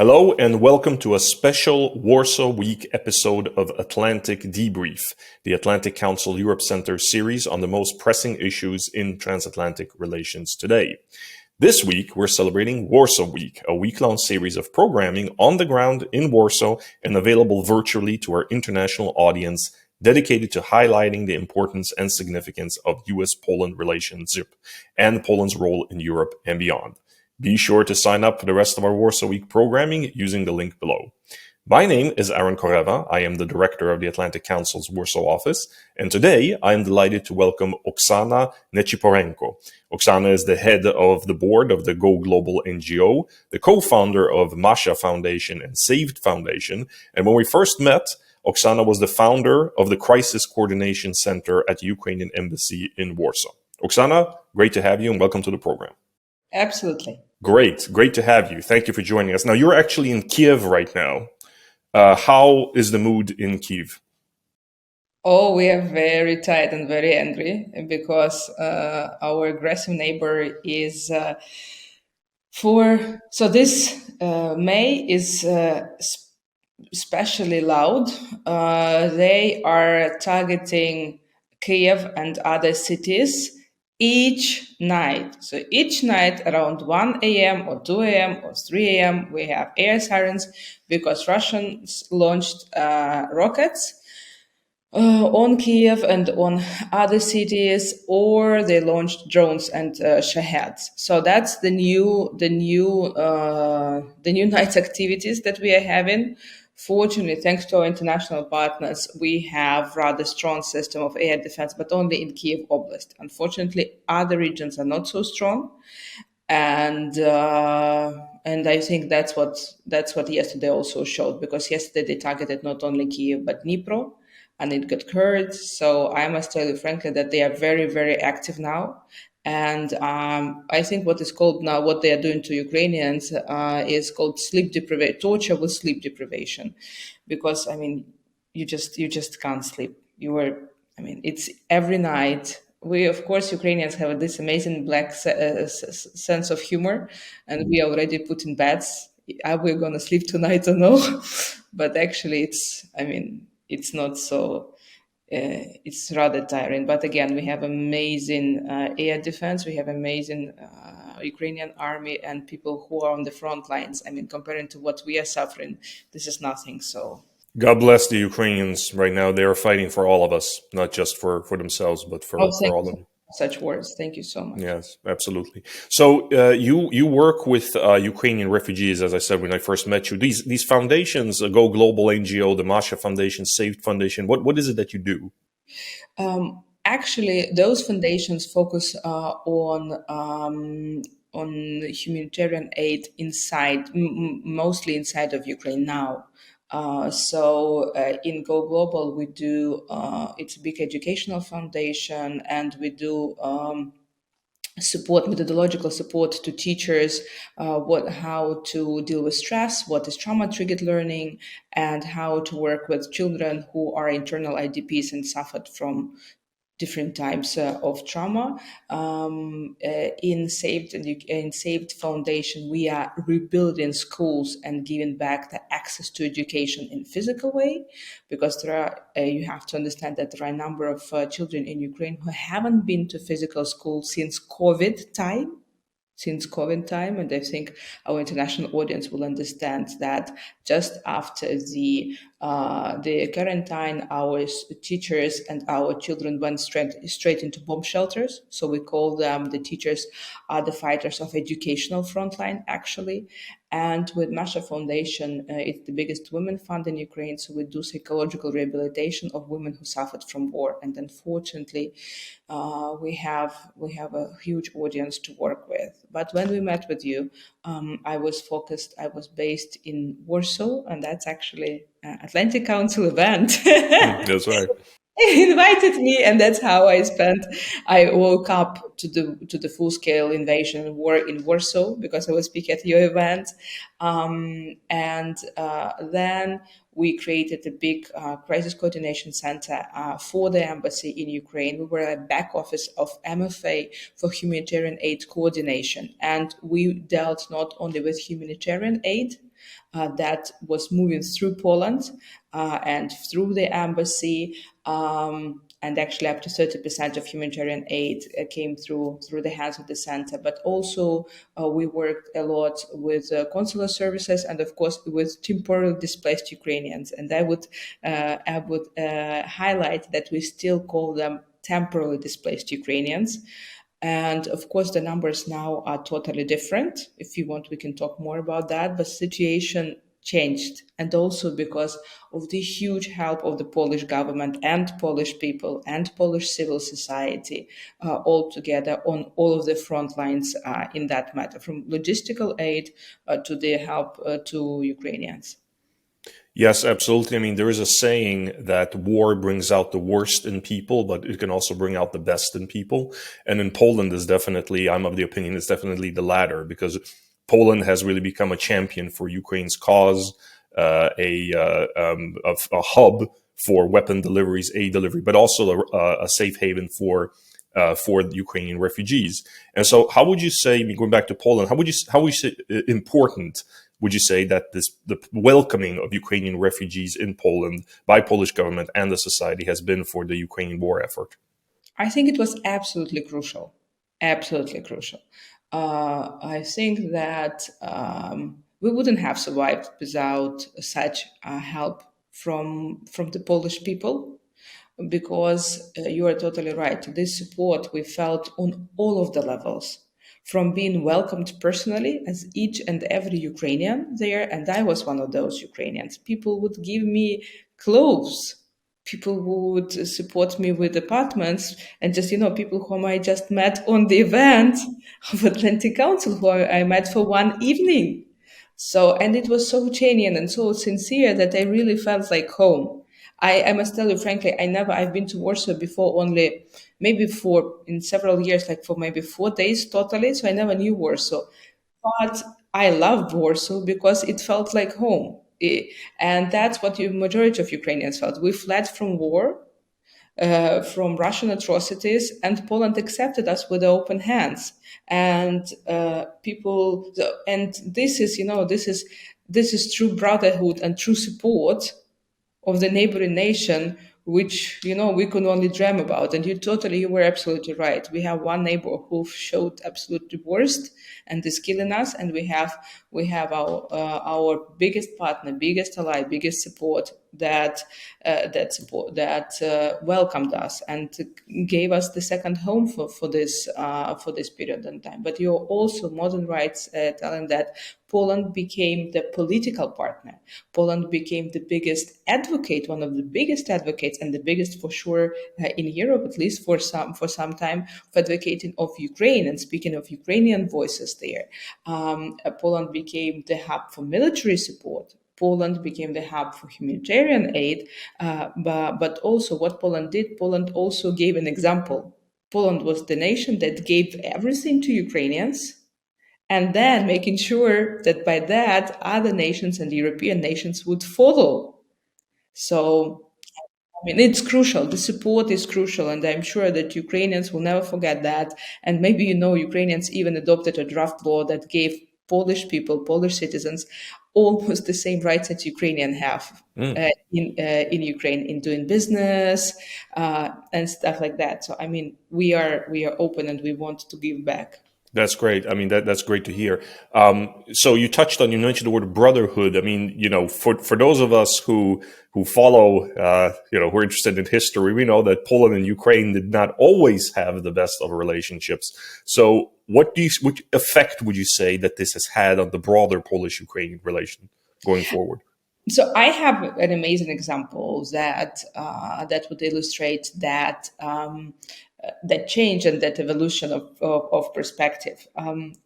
Hello and welcome to a special Warsaw Week episode of Atlantic Debrief, the Atlantic Council Europe Center series on the most pressing issues in transatlantic relations today. This week, we're celebrating Warsaw Week, a week-long series of programming on the ground in Warsaw and available virtually to our international audience, dedicated to highlighting the importance and significance of US-Poland relationship and Poland's role in Europe and beyond. Be sure to sign up for the rest of our Warsaw Week programming using the link below. My name is Korewa. I am the director of the Atlantic Council's Warsaw office, and today I am delighted to welcome Oksana Nechyporenko. Oksana is the head of the board of the GoGlobal NGO, the co-founder of Masha Foundation and Saved Foundation, and when we first met, Oksana was the founder of the Crisis Coordination Center at the Ukrainian Embassy in Warsaw. Oksana, great to have you and welcome to the program. Absolutely. Great to have you. Thank you for joining us. Now, you're actually in Kiev right now. How is the mood in Kyiv? Oh, we are very tired and very angry because our aggressive neighbor is this May is especially loud. They are targeting Kiev and other cities each night. So each night around 1 a.m. or 2 a.m. or 3 a.m. we have air sirens because Russians launched rockets on Kiev and on other cities, or they launched drones and Shaheds. So that's the new night activities that we are having. Fortunately, thanks to our international partners, we have rather strong system of air defense, but only in Kiev Oblast. Unfortunately, other regions are not so strong, and I think that's what yesterday also showed, because yesterday they targeted not only Kiev but Dnipro, and it got hurt. So I must tell you frankly that they are very, very active now. And I think what they are doing to Ukrainians is called torture with sleep deprivation, because you just can't sleep. It's every night. We, of course, Ukrainians have this amazing black sense of humor, and we already put in beds. Are we going to sleep tonight or no? But actually, it's not so. It's rather tiring. But again, we have amazing air defense. We have amazing Ukrainian army and people who are on the front lines. Comparing to what we are suffering, this is nothing. So God bless the Ukrainians right now. They are fighting for all of us, not just for themselves, but for all of them. Such words. Thank you so much. Yes, absolutely. So you work with Ukrainian refugees, as I said when I first met you. These foundations, GoGlobal NGO, the Masha Foundation, Saved Foundation. What is it that you do? Actually, those foundations focus on humanitarian aid mostly inside of Ukraine now. In GoGlobal, we do, it's a big educational foundation, and we do methodological support to teachers, how to deal with stress, what is trauma-triggered learning, and how to work with children who are internal IDPs and suffered from different types of trauma. In Saved Foundation, we are rebuilding schools and giving back the access to education in physical way, because you have to understand that there are a number of children in Ukraine who haven't been to physical school since COVID time. And I think our international audience will understand that just after the quarantine, our teachers and our children went straight into bomb shelters. So we call them, the teachers are the fighters of educational frontline, actually. And with Masha Foundation, it's the biggest women fund in Ukraine. So we do psychological rehabilitation of women who suffered from war. And unfortunately, we have a huge audience to work with. But when we met with you, I was based in Warsaw, and that's actually Atlantic Council event. That's right. Invited me, and that's how I woke up to the full scale invasion war in Warsaw, because I was speaking at your event, and then we created a big crisis coordination center for the embassy in Ukraine. We were a back office of MFA for humanitarian aid coordination, and we dealt not only with humanitarian aid, that was moving through Poland and through the embassy. And actually, up to 30% of humanitarian aid came through the hands of the center. But also, we worked a lot with consular services and, of course, with temporarily displaced Ukrainians. And I would highlight that we still call them temporarily displaced Ukrainians. And of course, the numbers now are totally different. If you want, we can talk more about that. But situation changed, and also because of the huge help of the Polish government and Polish people and Polish civil society all together on all of the front lines in that matter, from logistical aid to the help to Ukrainians. Yes, absolutely. I mean, there is a saying that war brings out the worst in people, but it can also bring out the best in people. And in Poland is definitely, I'm of the opinion, it's definitely the latter, because Poland has really become a champion for Ukraine's cause, a hub for weapon deliveries, aid delivery, but also a safe haven for Ukrainian refugees. And so, how would you say, going back to Poland, how would you say important would you say that the welcoming of Ukrainian refugees in Poland by Polish government and the society has been for the Ukrainian war effort? I think it was absolutely crucial. Absolutely crucial. I think that we wouldn't have survived without such help from the Polish people, because you are totally right. This support we felt on all of the levels, from being welcomed personally as each and every Ukrainian there, and I was one of those Ukrainians. People would give me clothes. People would support me with apartments, and just, people whom I just met on the event of Atlantic Council, who I met for one evening. So, and it was so genuine and so sincere that I really felt like home. I must tell you frankly, I've been to Warsaw before only maybe in several years, like for maybe 4 days totally. So I never knew Warsaw. But I loved Warsaw because it felt like home. And that's what the majority of Ukrainians felt. We fled from war, from Russian atrocities, and Poland accepted us with open hands. And and this is, this is true brotherhood and true support of the neighboring nation, which we could only dream about. And you were absolutely right. We have one neighbor who showed absolutely worst and is killing us, and we have our biggest partner, biggest ally, biggest support that welcomed us and gave us the second home for this period in time. But you're also more than right telling that Poland became the political partner. Poland became the biggest advocate, one of the biggest advocates, and the biggest for sure in Europe, at least for some time, for advocating of Ukraine and speaking of Ukrainian voices there. Poland became the hub for military support. Poland became the hub for humanitarian aid, but also what Poland did, Poland also gave an example. Poland was the nation that gave everything to Ukrainians, and then making sure that by that other nations and European nations would follow. So, I mean, it's crucial. The support is crucial, and I'm sure that Ukrainians will never forget that. And maybe Ukrainians even adopted a draft law that gave Polish people, Polish citizens, almost the same rights that Ukrainians have in Ukraine in doing business and stuff like that. So, I mean, we are open and we want to give back. That's great. I mean, that's great to hear. So you mentioned the word brotherhood. I mean, for those of us who follow, who are interested in history, we know that Poland and Ukraine did not always have the best of relationships. So what effect would you say that this has had on the broader Polish-Ukrainian relation going forward? So I have an amazing example that would illustrate that that change and that evolution of perspective.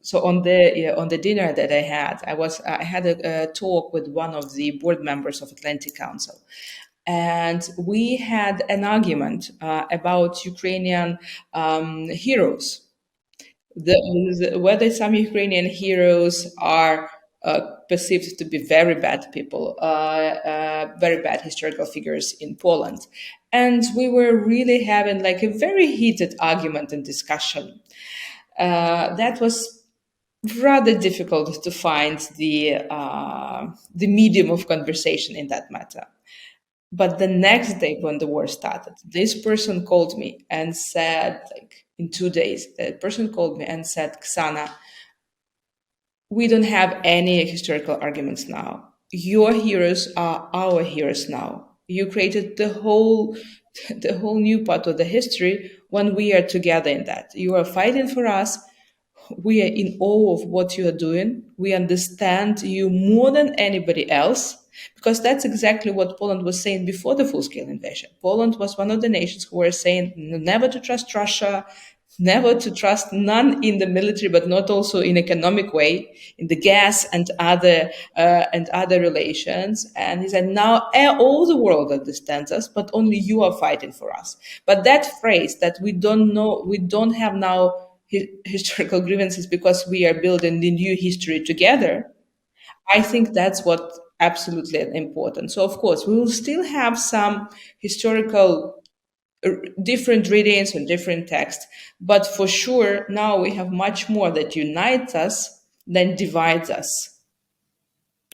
So on the dinner that I had, I had a talk with one of the board members of Atlantic Council, and we had an argument about Ukrainian heroes. Whether some Ukrainian heroes are perceived to be very bad people, very bad historical figures in Poland. And we were really having like a very heated argument and discussion. That was rather difficult to find the medium of conversation in that matter. But the next day when the war started, this person called me and said, like in 2 days, the person called me and said, Ksana, we don't have any historical arguments now. Your heroes are our heroes now. You created the whole new part of the history when we are together in that. You are fighting for us. We are in awe of what you are doing. We understand you more than anybody else, because that's exactly what Poland was saying before the full-scale invasion. Poland was one of the nations who were saying never to trust Russia, never to trust none in the military, but not also in economic way, in the gas and other relations. And he said, now all the world understands us, but only you are fighting for us. But that phrase that we don't know, we don't have now historical grievances because we are building the new history together, I think that's what absolutely important. So of course we will still have some historical different readings and different texts, but for sure now we have much more that unites us than divides us.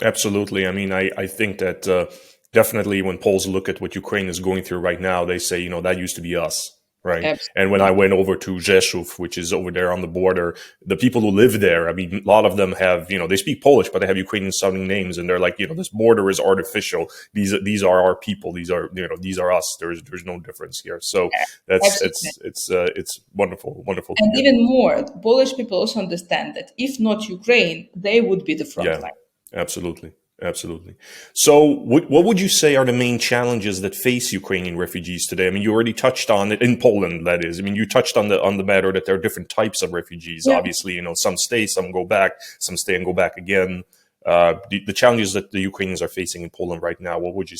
Absolutely. I mean, I think that definitely when Poles look at what Ukraine is going through right now, they say, that used to be us, right? And when I Absolutely. went over to Rzeszów, which is over there on the border, the people who live there, I mean, a lot of them have, they speak Polish, but they have Ukrainian sounding names, and they're like, this border is artificial. These are our people. These are us. There's no difference here. So that's Absolutely. it's wonderful, wonderful to And hear. even more, Polish people also understand that if not Ukraine, they would be the front Yeah, line. absolutely. Absolutely. So, what would you say are the main challenges that face Ukrainian refugees today? I mean, you already touched on it in Poland, that is. I mean, you touched on the matter that there are different types of refugees. Yeah. Obviously, some stay, some go back, some stay and go back again. The challenges that the Ukrainians are facing in Poland right now, what would you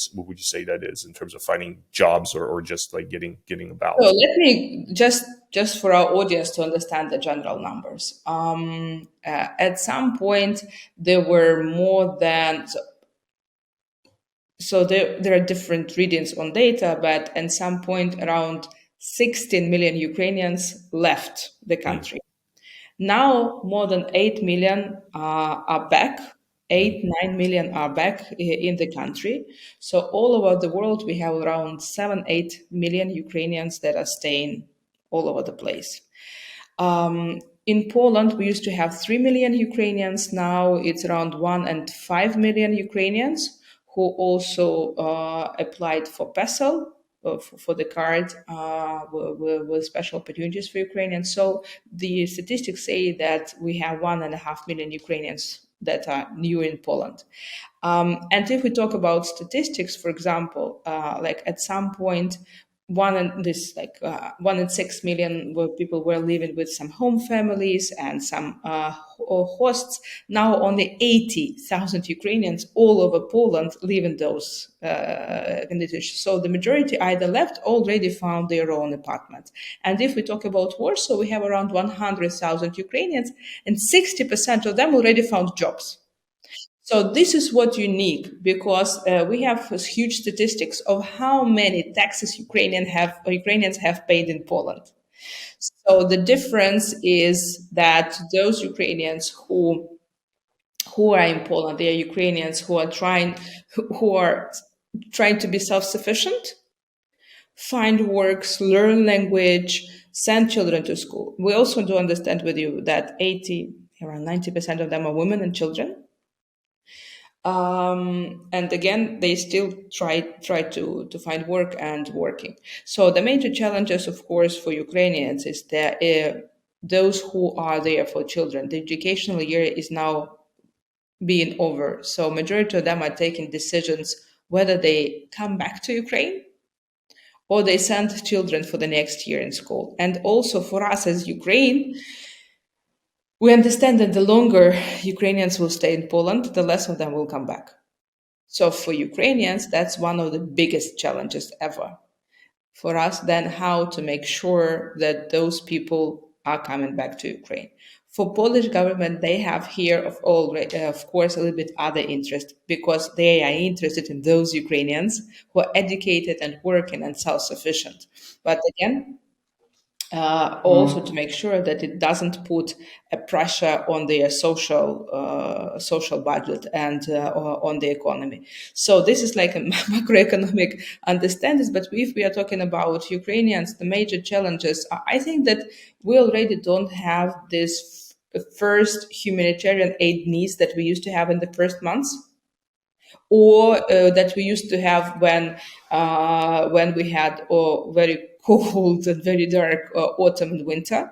say that is in terms of finding jobs or just like getting So about? let me just for our audience to understand the general numbers. At some point, there were more than so there are different readings on data, but at some point around 16 million Ukrainians left the Mm, country. Now more than 8 million are back. mm, 8, 9 million are back in the country. So all over the world, we have around 7, 8 million Ukrainians that are staying all over the place. In Poland, we used to have 3 million Ukrainians. Now it's around 1.5 million Ukrainians who also applied for PESEL, for the card with special opportunities for Ukrainians. So the statistics say that we have 1.5 million Ukrainians that are new in Poland. And if we talk about statistics, for example, like at some point, 1.6 million people were living with some home families and some hosts. Now only 80,000 Ukrainians all over Poland live in those conditions. So the majority either left or already found their own apartment. And if we talk about Warsaw, we have around 100,000 Ukrainians, and 60% of them already found jobs. So this is what unique, because we have this huge statistics of how many taxes Ukrainians have paid in Poland. So the difference is that those Ukrainians who are in Poland, they are Ukrainians who are trying to be self-sufficient, find works, learn language, send children to school. We also do understand with you that around 90% of them are women and children. And again, they still try to find work and working. So the major challenges, of course, for Ukrainians is that those who are there for children, the educational year is now being over. So majority of them are taking decisions whether they come back to Ukraine or they send children for the next year in school. And also for us as Ukraine, we understand that the longer Ukrainians will stay in Poland, the less of them will come back. So for Ukrainians, that's one of the biggest challenges ever. For us, then how to make sure that those people are coming back to Ukraine. For Polish government, they have here of course, a little bit other interest, because they are interested in those Ukrainians who are educated and working and self-sufficient. But again, Also to make sure that it doesn't put a pressure on their social budget and on the economy. So this is like a macroeconomic understanding. But if we are talking about Ukrainians, the major challenges, I think that we already don't have this first humanitarian aid needs that we used to have in the first months, or that we used to have when we had very cold and very dark autumn and winter,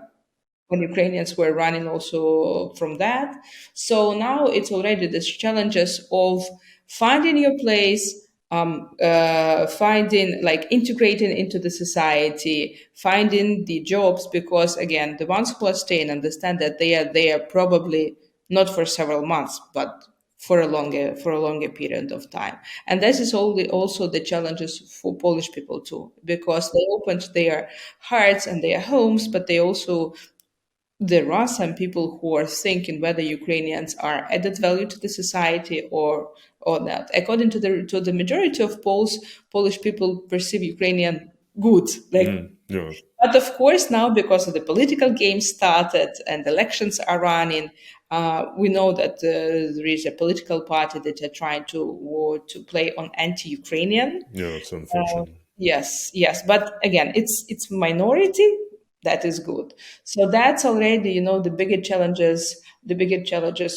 when Ukrainians were running also from that. So now it's already these challenges of finding your place, finding, like, integrating into the society, finding the jobs, because again, the ones who are staying understand that they are there probably not for several months, but for a longer period of time. And this is also the challenges for Polish people too, because they opened their hearts and their homes, but they also, there are some people who are thinking whether Ukrainians are added value to the society or not. According to the majority of polls, Polish people perceive Ukrainian good. Yeah. But of course, now because of the political game started and elections are running, we know that there is a political party that are trying to play on anti-Ukrainian. Yeah, it's uh, unfortunate. yes, yes, but again, it's minority. That is good. So that's already, the bigger challenges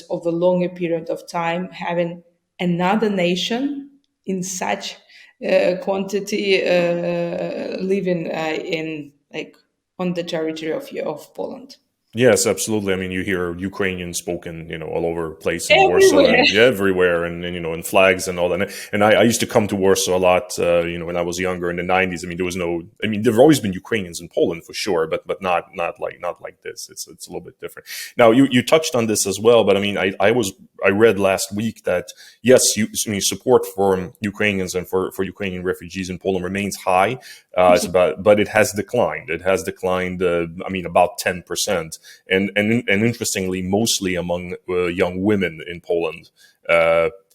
of a longer period of time, having another nation in such quantity living in, like, on the territory of Poland. Yes, absolutely. I mean, you hear Ukrainian spoken, all over the place in Warsaw Everywhere. and yeah, everywhere, and and flags and all that. And I used to come to Warsaw a lot, when I was younger in the '90s. I mean, there was no. I mean, there've always been Ukrainians in Poland for sure, but not like this. It's a little bit different. Now, you touched on this as well, but I mean, I read last week that yes, support for Ukrainians and for Ukrainian refugees in Poland remains high. But it has declined. It has declined. I mean, about 10%, and interestingly, mostly among young women in Poland.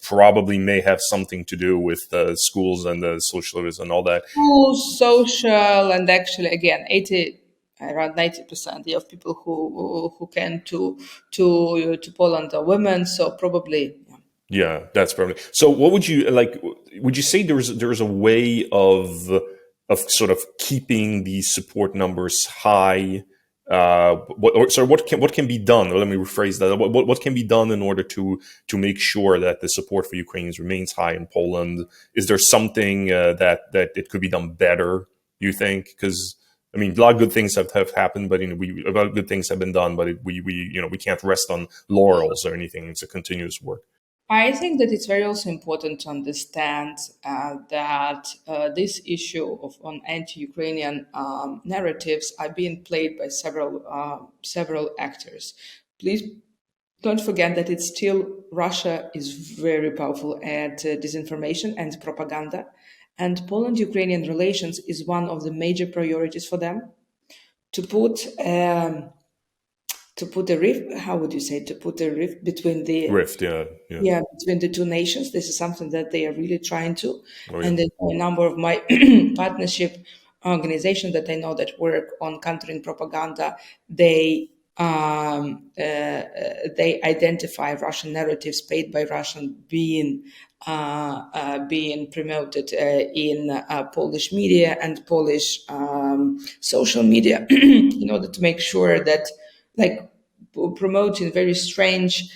Probably may have something to do with schools and the socialism and all that. School, social, and actually, again, around 90% of people who came to Poland are women. So probably. Yeah, that's probably. So, what would you like? Would you say there's a way of sort of keeping these support numbers high? What can be done? Let me rephrase that. What can be done in order to make sure that the support for Ukrainians remains high in Poland? Is there something that it could be done better? You think? Because I mean, a lot of good things have happened, but a lot of good things have been done, but we can't rest on laurels or anything. It's a continuous work. I think that it's very also important to understand that this issue of on anti-Ukrainian narratives are being played by several actors. Please don't forget that it's still Russia is very powerful at disinformation and propaganda, and Poland-Ukrainian relations is one of the major priorities for them. To put a rift, how would you say, to put a rift between the Rift, yeah, yeah. yeah, between the two nations. This is something that they are really trying to. Oh, yeah. And there's a number of my partnership organizations that I know that work on countering propaganda. They identify Russian narratives paid by Russian being promoted in Polish media and Polish social media in order to make sure that, like, promoting very strange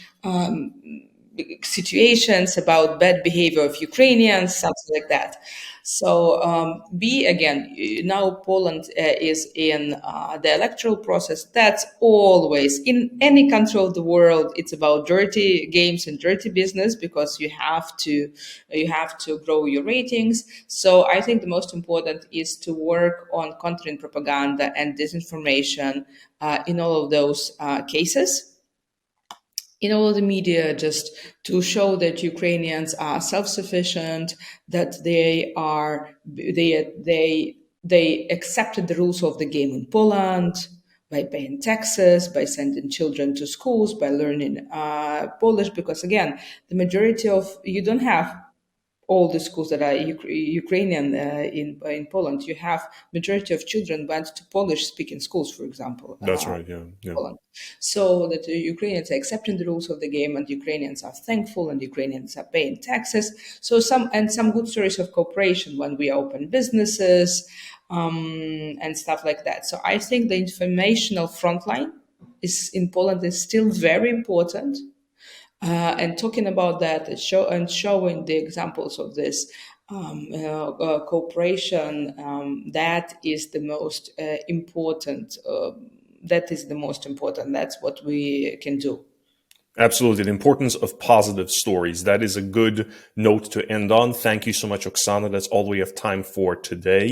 situations about bad behavior of Ukrainians, something like that. So, again, now Poland is in the electoral process. That's always in any country of the world. It's about dirty games and dirty business, because you have to grow your ratings. So I think the most important is to work on countering propaganda and disinformation in all of those cases, in all the media, just to show that Ukrainians are self-sufficient, that they accepted the rules of the game in Poland by paying taxes, by sending children to schools, by learning Polish. Because again, the majority of you don't have all the schools that are Ukrainian in Poland, you have majority of children went to Polish-speaking schools, for example. That's right. Yeah. Yeah. Poland. So that the Ukrainians are accepting the rules of the game, and Ukrainians are thankful, and Ukrainians are paying taxes. So some good stories of cooperation when we open businesses and stuff like that. So I think the informational frontline in Poland is still very important. And talking about that and showing the examples of this cooperation, that is the most important. That is the most important. That's what we can do. Absolutely. The importance of positive stories. That is a good note to end on. Thank you so much, Oksana. That's all we have time for today.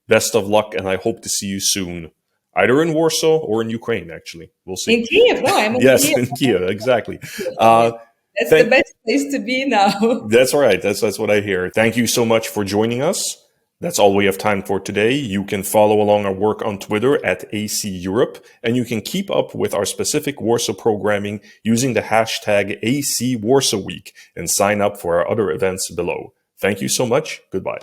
Best of luck, and I hope to see you soon. Either in Warsaw or in Ukraine, actually. We'll see. In Kiev, no, I'm in yes, Kiev. in Kiev, exactly. That's the best place to be now. That's right. That's what I hear. Thank you so much for joining us. That's all we have time for today. You can follow along our work on Twitter at AC Europe, and you can keep up with our specific Warsaw programming using the hashtag AC Warsaw Week and sign up for our other events below. Thank you so much. Goodbye.